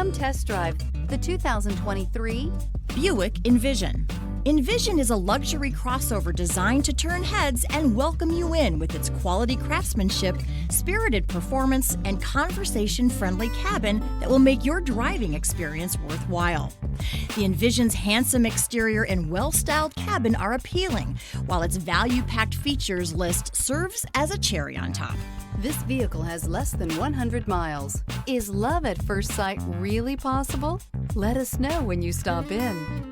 Come test drive the 2023 Buick Envision. Envision is a luxury crossover designed to turn heads and welcome you in with its quality craftsmanship, spirited performance, and conversation-friendly cabin that will make your driving experience worthwhile. The Envision's handsome exterior and well-styled cabin are appealing, while its value-packed features list serves as a cherry on top. This vehicle has less than 100 miles. Is love at first sight really possible? Let us know when you stop in.